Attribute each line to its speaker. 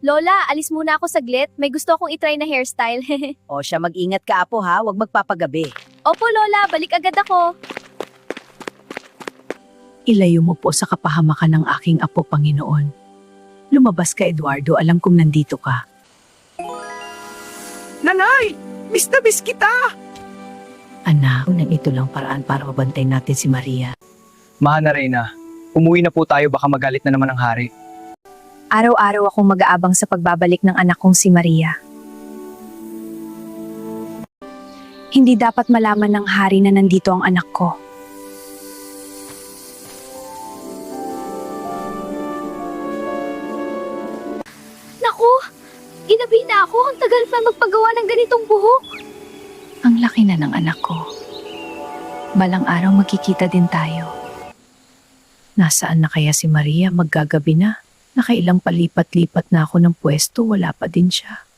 Speaker 1: Lola, alis muna ako saglit. May gusto akong itry na hairstyle.
Speaker 2: O siya, mag-ingat ka apo ha, huwag magpapagabi.
Speaker 1: Opo, Lola. Balik agad ako.
Speaker 3: Ilayo mo po sa kapahamakan ng aking apo, Panginoon. Lumabas ka, Eduardo. Alam kong nandito ka.
Speaker 4: Nanay! Miss na miss kita!
Speaker 3: Anak, nang ito lang paraan para mabantay natin si Maria.
Speaker 5: Mahal na Reyna, umuwi na po tayo, baka magalit na naman ang hari.
Speaker 1: Araw-araw akong mag-aabang sa pagbabalik ng anak kong si Maria. Hindi dapat malaman ng hari na nandito ang anak ko. Naku! Ginabi na ako. Ang tagal pa magpagawa ng ganitong buhok.
Speaker 3: Ang laki na ng anak ko. Balang araw magkikita din tayo. Nasaan na kaya si Maria? Maggagabi na. Nakailang palipat-lipat na ako ng pwesto, wala pa din siya.